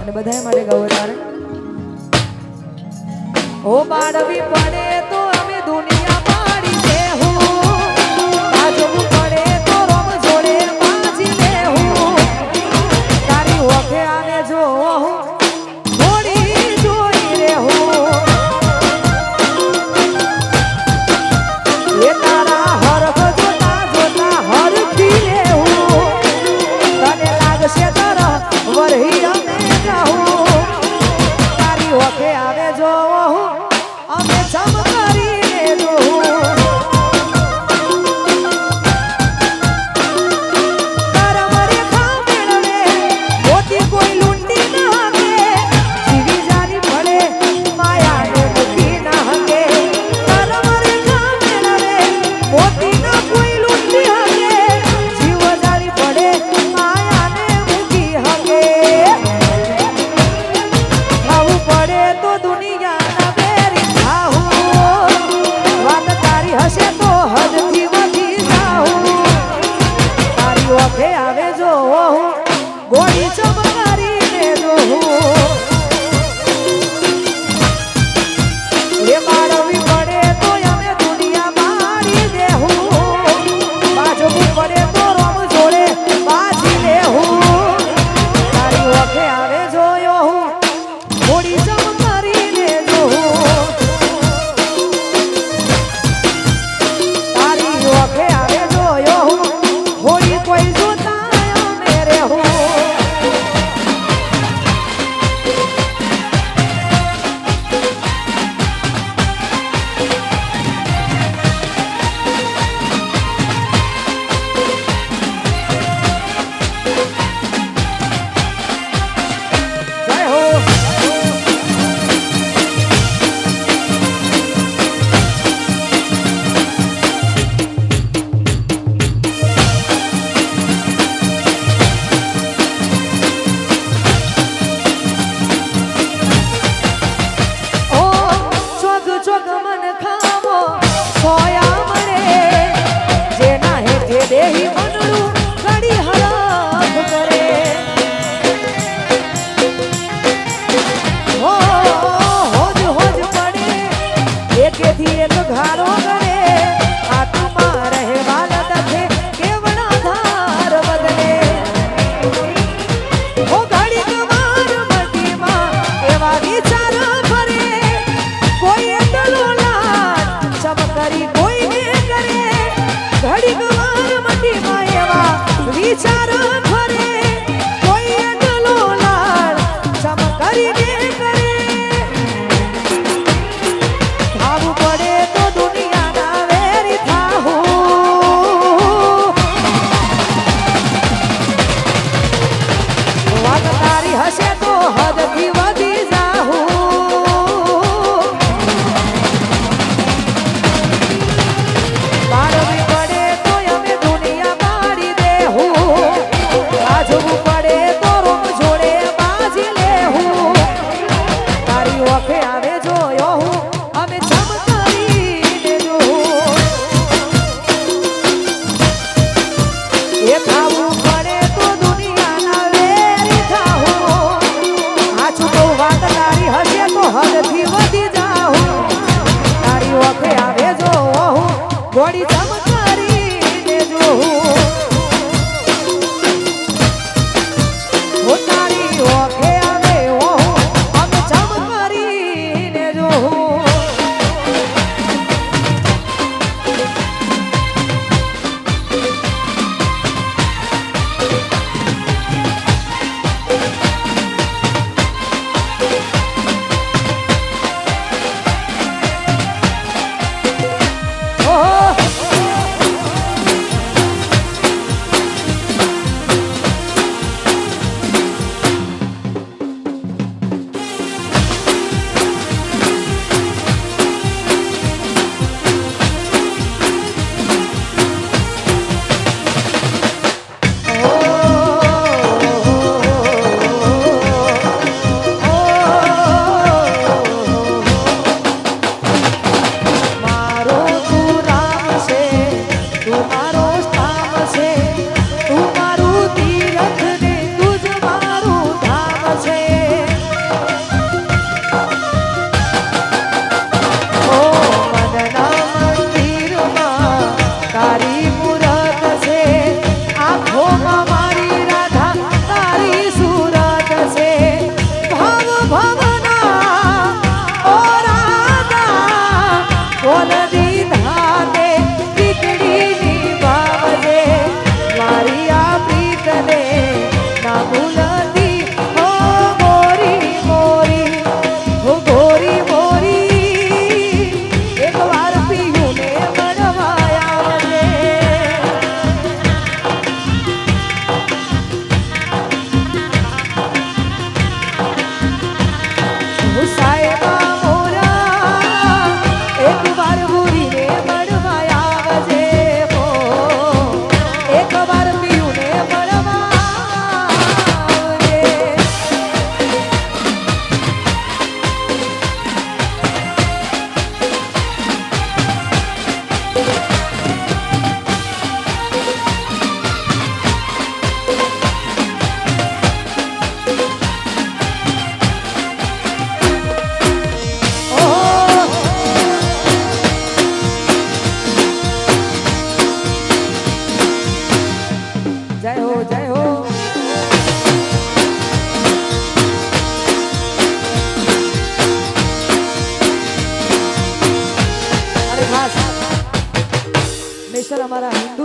અને બધાય માટે ગાવું તારે ઓ બાળવી પડે તો અમે દુનિયા પાડી દેહું બાજવું પડે તો રમ જોડે બાજી લેહું તારી ઓખે આને જો થોડી જોઈ રેહું એ તારા હરખ જોતા જોતા હરખી લેહું તને લાગશે તરહ વરહી અમે જાહું તારી ઓખે આવે જો અમે જમ કરીને જોહું તારા મરે ખા મેળવે મોતી કોઈ લૂંટી ન હકે જીવી જાની પડે માયાને મૂકી ન હકે તારા મરે ખા મેળવે મોતી ન કોઈ લૂંટી હકે જીવ જાની પડે માયાને મૂકી હકે ખાવું પડે તો દુનિયાના બેરી થાવું વાત તારી હશે તો હદથી વધી જાઉં તારી ઓખે આવે જો ગોળી ચમકારીને જોહું એ બાળવી પડે તો અમે દુનિયા મારી દેહું બાજવું પડે તો રમ જોડે બાજી લેહું તારી ઓખે આવે જોયો હું ગોળી ચમકારીને જોહું તારી ઓખે આવે જોયો હું હોળી કોઈ જોતા અમે રહેવું જય હો ઓ ચોગ ચોગ મન ખાવો સોયા મરે જેના હેઠે દેહી મનડું ઘડી હરખ કરે હો હોજ હોજ પડે એકેથી એક ઘારો કરે આત્મા રહેવા લખે કેવડા ધાર બદલે ઓ ઘડી કવાર મતીમાં એવા વિચાર ફરે કોઈ એટલો લાડ ચમકરી કોઈને કરે ઘડી કવાર મતીમાં એવા વિચાર ફરે કોઈ એટલો લાડ ચમકરીને કરે ખાવું પડે તો દુનિયાના વેરી થાવું વાત તારી હશે તો હદથી વધી જાહું બાળવી પડે તો અમે દુનિયા પાડી દેહું બાજવું પડે તો રૂમ જોડે બાજી લેહું તારી ઓખે આવે જોયો હું અમે ચમકારીને જોહું એ ખાવું પડે તો દુનિયાના વેરી થાવું આછું તો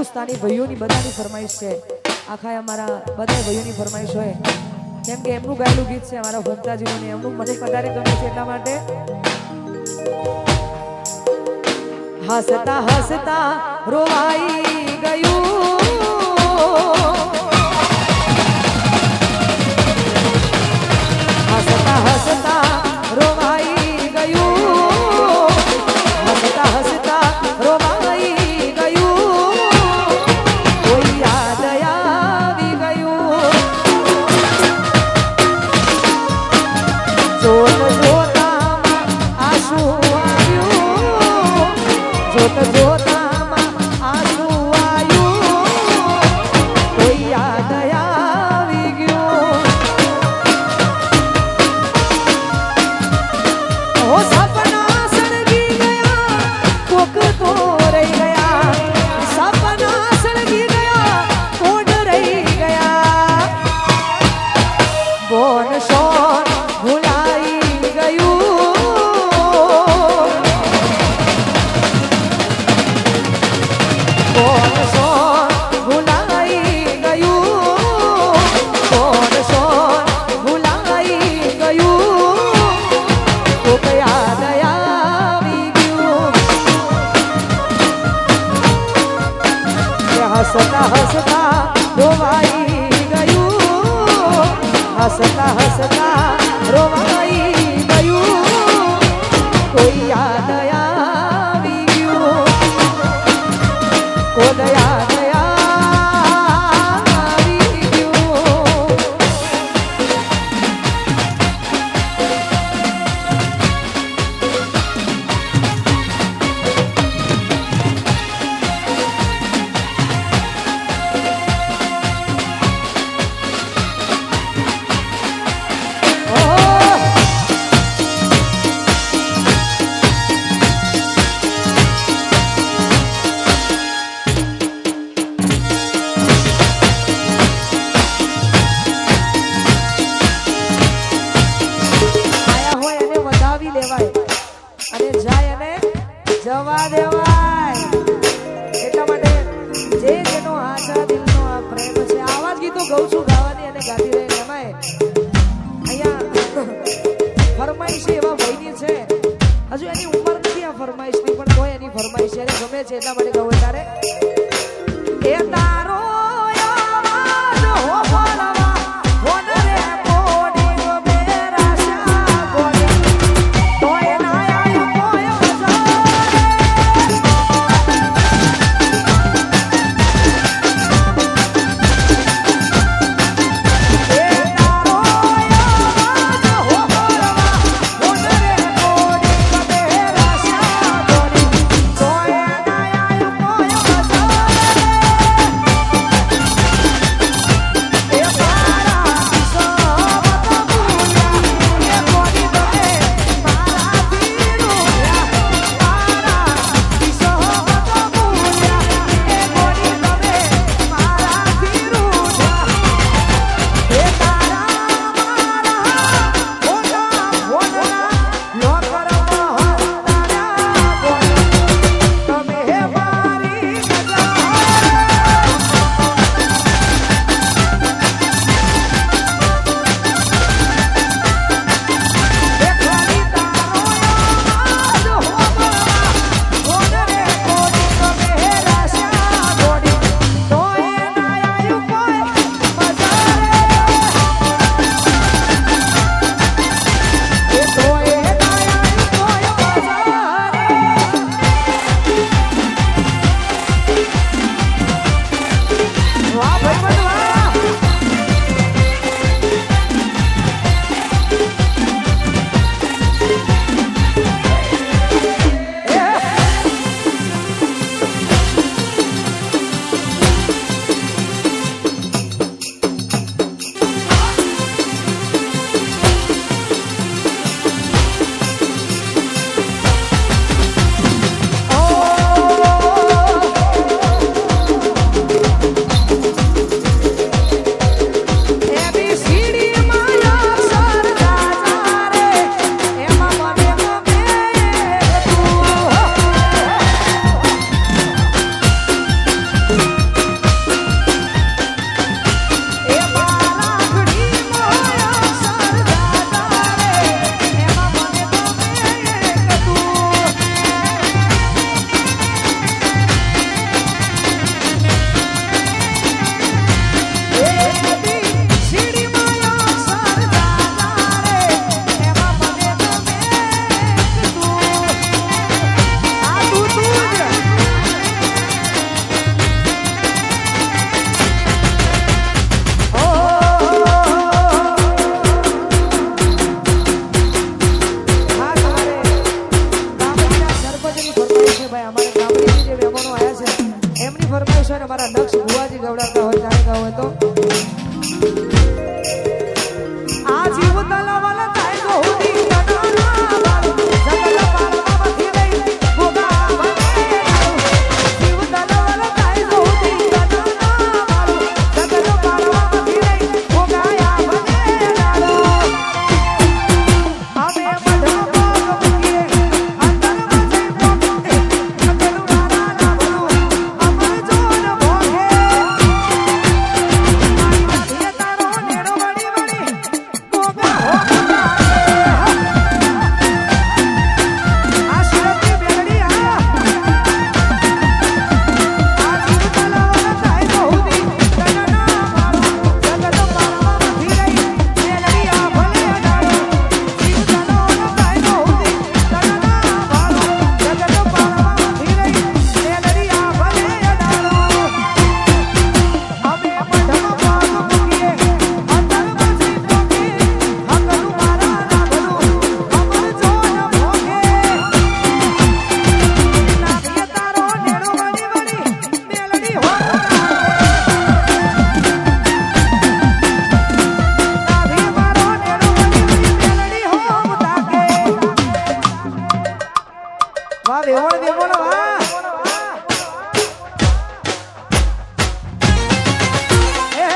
હિન્દુસ્તાની ભાઈઓની બધાની ફરમાઈશ છે, આખા અમારા બધા ભાઈઓની ફરમાઈશ હોય, કેમ કે એમનું ગાયેલું ગીત છે અમારા ભક્તાજીનું, એમનું મને વધારે ગમે છે એટલા માટે. હસતા હસતા રોવાઈ ગયું, હસતા હસતા રોવાઈ ગયું, હસતા હસતા રોવાઈ ગયું, કોઈ યાદ આવી ગયું. જોત જોતામાં આંસુ આવ્યું, જોત જોતામાં આંસુ આવ્યું, કોઈ યાદ આવી ગયું. ઓ સપના સળગી ગયા, કોક તો રહી ગયા, સપના સળગી ગયા, કોણ રહી ગયા. બોન શોન ભૂલાઈ ગયું, બોન શોન ભૂલાઈ ગયું, બોન શોન ભૂલાઈ ગયું, કોક યાદ આવી ગયું. હસતા હસતા રોવાઈ ગયું, હસતા હસતા રોવાઈ ગયું, કોઈ યાદ આવી ગયું, કોઈ યાદ આવી ગયું. આયા હોય એને વધાવી લેવાય અને જાય એને જવા દેવાય. એટલા માટે જે જેનો આશા દિલનો આ પ્રેમ છે, આવા જ ગીતો ગાઉં છું, ગાવાની અને ગાતી રહે. એમાંય અહીંયા ફરમાઈશ એવા ભાઈની છે, હજુ એની ઉંમર નથી આ ફરમાઈશની, પણ કોઈ એની ફરમાઈશ એને ગમે છે એટલા માટે ગાઉં. ત્યારે એ તારો આવાજ હોભળવા ફોન રે મોડી ગો મેરા શા ગોડી, તોય ના આયો કોઈ મજા. એ તારો આવાજ હોભળવા ફોન રે મોડી ગો મેરા શા ગોડી, તોય ના આયો ગવડાવતા હોય ત્યારે ગાવ હોય તો આ જીવ તલવલ થાય તો હુદી તનાના વાળું જગત પારમાંથી રહી ગોગા બને જીવ તલવલ થાય તો હુદી તનાના વાળું જગત પારમાંથી રહી ગોગાયા બને અમે બધા પાગ મૂકીએ અંતરમાં જઈ પહોંચે જગત વાળા ભલું અમર જોન ભોગે મારી તારો નેડો વળી વળી ગોગા હો આ શરતી બેગડી આ જીવ તલવલ થાય તો હુદી તનાના વાળું જગત પારમાંથી રહી મેલડીયા ભલે ડાળો જીવ તલવલ થાય તો હુદી તનાના વાળું જગત પારમાંથી રહી મેલડીયા ભલે ડાળો અમે મઢમાં પાગ મૂકીએ અંતરમાં જઈ પહોંચે હકનું મારા ના ભલું અમર જોન ભોગે નાથીએ તારો નેડો વળી વળી મેલડી હો નાથી મારો નેડો વળી વળી મેલડી હો તાકે વાહ વેવણ વેવણ વાહ એ કરો ભાવ એ કરો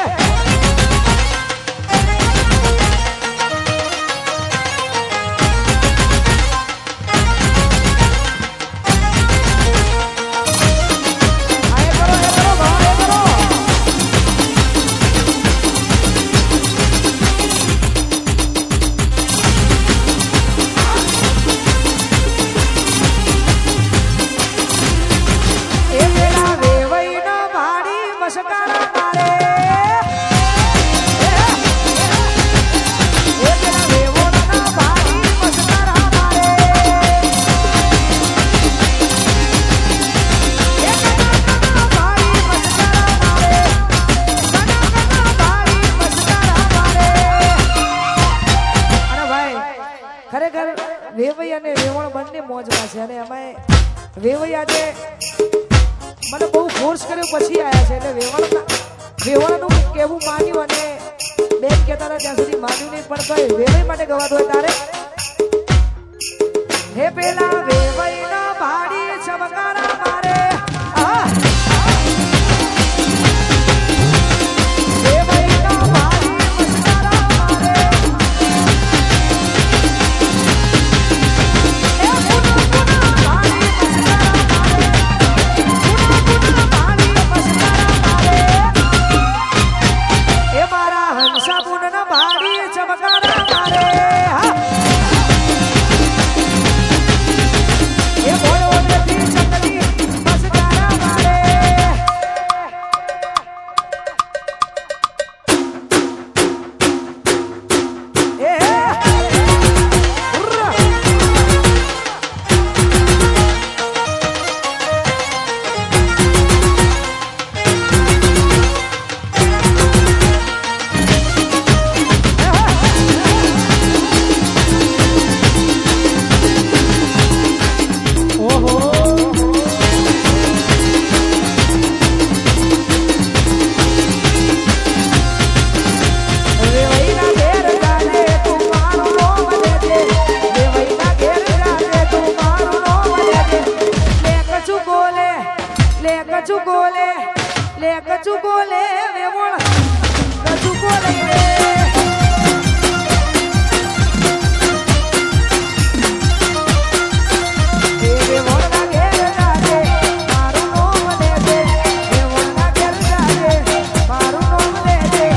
એ પેલા વેવઈનો ભાડી મસ્કારા મારે એ પેલા વેવોના ભાડી મસ્કારા મારે એ કનાકના ભાડી મસ્કારા મારે કનાકના ભાડી મસ્કારા મારે અને ભાઈ ખરેખર વેવઈ અને વેવણ બંને મોજમાં છે અને અમે વેવઈ આજે મને બહુ ફોર્સ કર્યો પછી આયા છે એટલે વેવણનું કેવું માન્યું અને બેન કહેતા હતા ત્યાં સુધી માન્યું નહીં પણ કઈ વેવઈ માટે ગવાતું હોય તારે હે પેલા વેવઈના ભાડી ચમકારા મારે વેવઈના ભાડી મસ્કારા મારે એ પુના ભાડી મસ્કારા મારે પુના ભાડી મસ્કારા મારે એ મારા હંસા પુનના ભાડી ચમકારા મારે એ બોલો નથી ચકલી મસ્કારા મારે એ ઉર્રા ઓહો વેવઈના ઘેર જાજે તું મારું નોમ લેજે વેવઈના ઘેર જાજે તું મારું નોમ લેજે લે કચુ બોલે વેવણ કચુ બોલે રે એ વેવણના ઘેર જાજે મારું નોમ લેજે વેવણના ઘેર જાજે મારું નોમ લેજે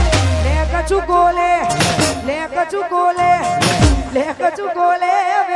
લે કચુ બોલે વેવણ કચુ બોલે રે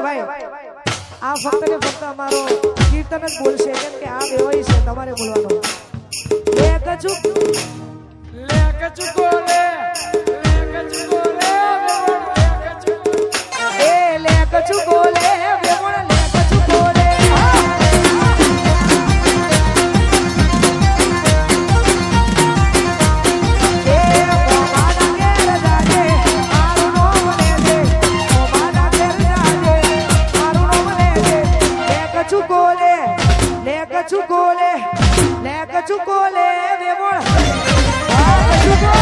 ભાઈ આ ફક્ત ને ફક્ત અમારો કીર્તન જ બોલશે કેમ કે આ વેવાઈ છે તમારે બોલવાનો લે કચુકો લે એ લે કચુકો લે વેવણ લે કચુકો લે કચુકો લે વેવણ આ કચુકો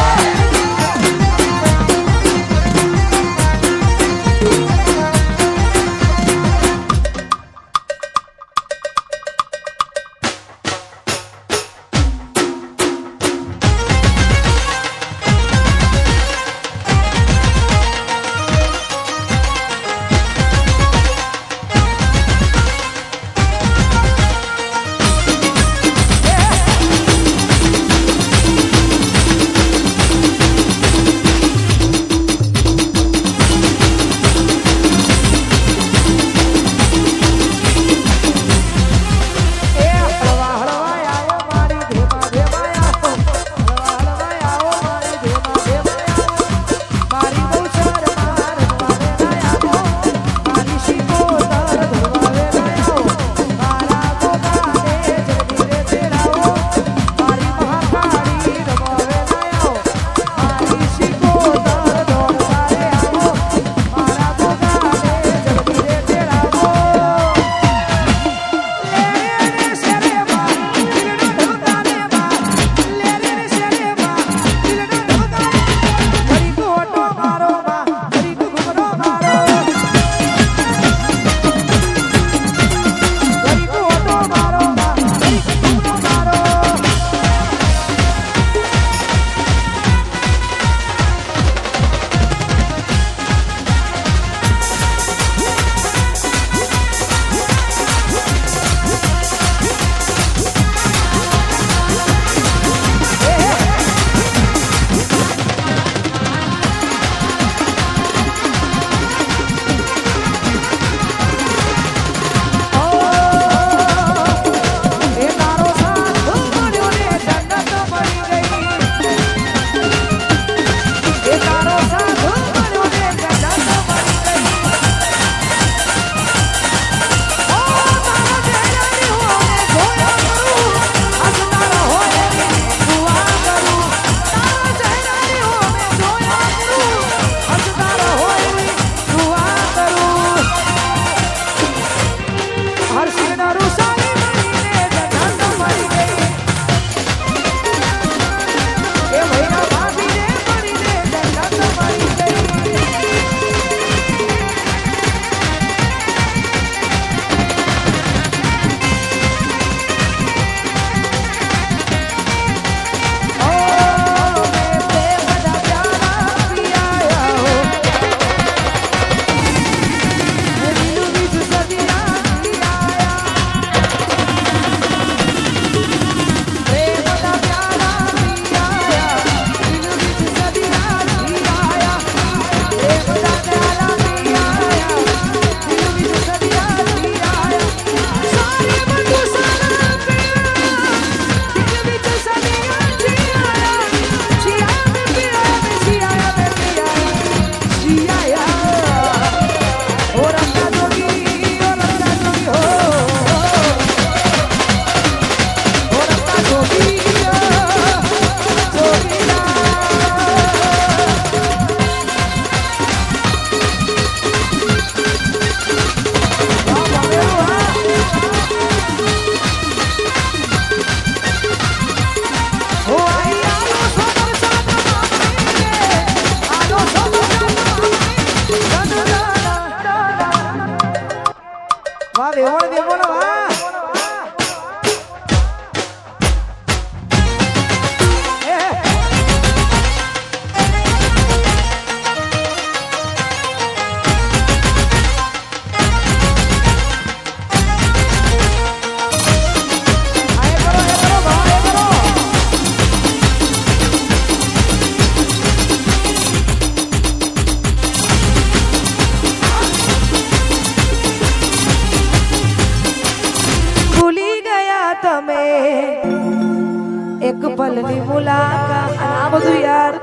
પેલા આ બધું યાર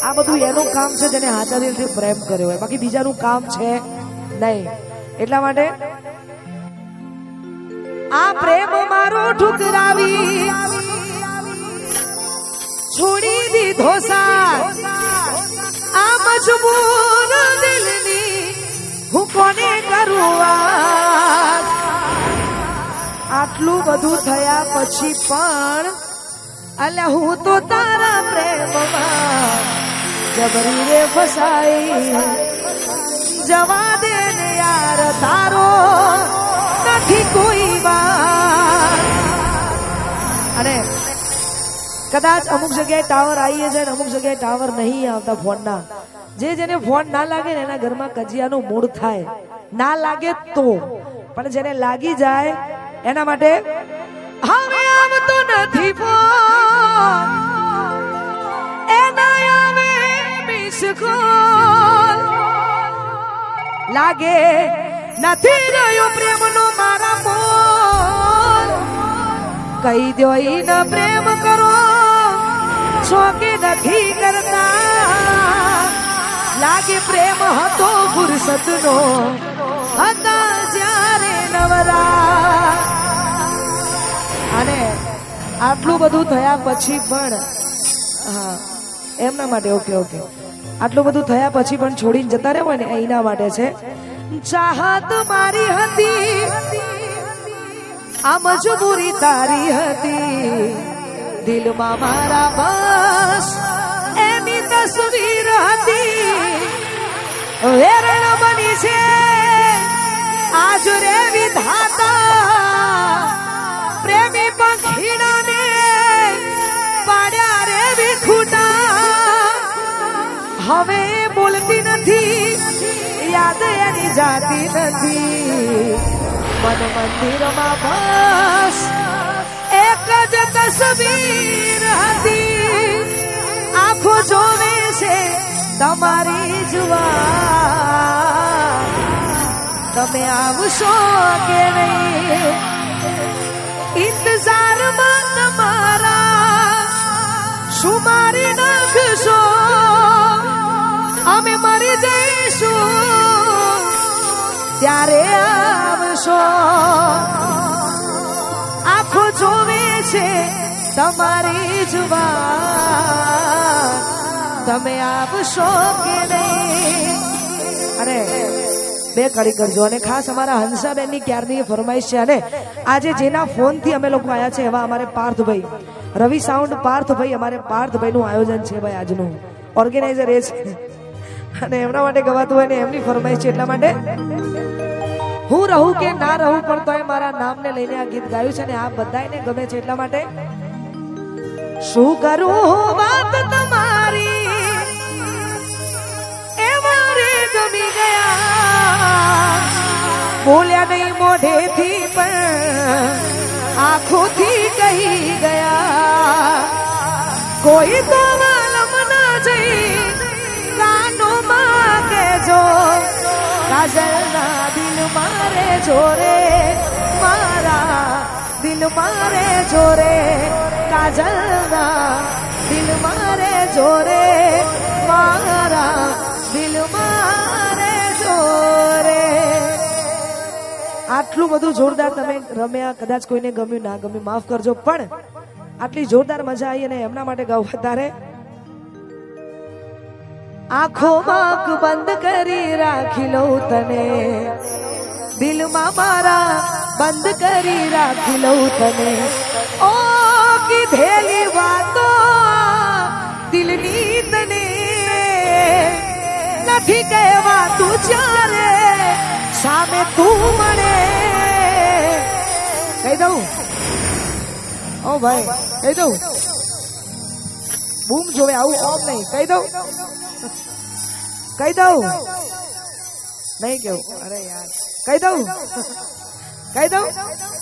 આ બધું એનું કામ છે જેને હાથા દિલથી પ્રેમ કર્યો હોય, બાકી બીજાનું કામ છે નહીં. એટલા માટે આ પ્રેમ મારો ઠુકરાવી છોડી દીધો સાથ, આ મજબૂર દિલની હું કોને કરું વાત. આટલું બધું થયા પછી પણ અલ્યા હું તો તારા પ્રેમમાં જબરી રે ફસાઈ. જવા દે ને યાર તારો નથી કોઈ વાત. અને કદાચ અમુક જગ્યાએ ટાવર આવીએ છે ને અમુક જગ્યાએ ટાવર નહીં આવતા ફોનના. જેને ફોન ના લાગે ને એના ઘરમાં કજિયાનું મૂળ થાય. ના લાગે તો પણ જેને લાગી જાય એના માટે હવે આવતો નથી ફોન, એના આવે મિસ કોલ. લાગે નથી રહ્યો પ્રેમનો મારા મોલ. કહી દો ઈન પ્રેમ કરો છો કે નથી કરતા. લાગે પ્રેમ હતો ફુરસતનો હતા જ્યારે નવરા. અને આટલું બધું થયા પછી પણ હા એમના માટે ઓકે ઓકે આટલું બધું થયા પછી પણ છોડીને જતા રહેવા ને એના માટે છે. ચાહત મારી હતી આ મજબૂરી તારી હતી, દિલમાં મારા બસ એની તસવીર હતી. વેરણ બની છે આજ રે વિધાતા, પ્રેમી પંખીડાને પાડ્યા રે વિખૂટા. હવે બોલતી નથી યાદ એની જાતી નથી. મન મંદિરમાં બસ એક જ તસવીર હતી. આંખો જોવે છે તમારી જુવા, તમે આવશો કે નહીં ઇંતજારમાં તમારા. શું મારી નાખશો અમે મરી જઈશું ત્યારે આવશો. આંખો જોવે છે તમારી જુબાન, તમે આવશો કે નહીં. અરે બે કડી કરજો. અને ખાસ અમારા હંસાબેનની ક્યારની ફરમાઈશ છે. અને આજે જેના ફોનથી અમે લોકો આવ્યા છે એવા અમારે પાર્થભાઈ રવિ સાઉન્ડ પાર્થભાઈ, અમારે પાર્થભાઈનું આયોજન છે ભાઈ આજનું. ઓર્ગેનાઇઝર એ છે અને એમના માટે ગવાતું હોય ને એમની ફરમાઈશ છે. એટલા માટે હું રહું કે ના રહું પણ તોય મારા નામને લઈને આ ગીત ગાયું છે અને આ બધાને ગમે છે. એટલા માટે શું કરું વાત તમારી એ મારે ગમી ગયા. બોલ્યા નહીં મોઢેથી પણ આંખોથી કહી ગયા. કોઈ તો વાલમ ના જઈ કાનોમાં કહેજો, કાજલના દિલ મારે જોરે, મારા દિલ મારે જોરે. કાજલના દિલ મારે જોરે, મારા દિલ મારે જોરે. આટલું બધું જોરદાર તમે રમ્યા. કદાચ કોઈને ગમ્યું ના ગમ્યું માફ કરજો, પણ આટલી જોરદાર મજા આવી અને એમના માટે ગાવું. તારે આંખો આંખ બંધ કરી રાખી લઉં તને, દિલમાં મારા બંધ કરી રાખી લઉં તને. ઓ કીધેલી વાતો દિલની તને નથી કહેવા તું જ્યારે સામે તું મળે. કહી દઉં ઓ ભાઈ, કહી દઉં બૂમ જોવે આવું ઓમ નહીં. કહી દઉં કહી દઉં નહીં કેવું. અરે યાર કહી દઉં કહી દઉં.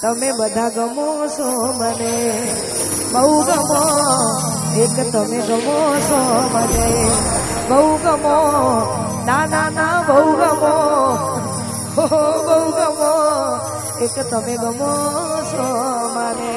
તમે બધા ગમો છો મને બહુ ગમો, એક તમે ગમો છો મને બહુ ગમો. ના ના ના બહુ ગમો, બહુ ગમો, એક તમે ગમો છો મને.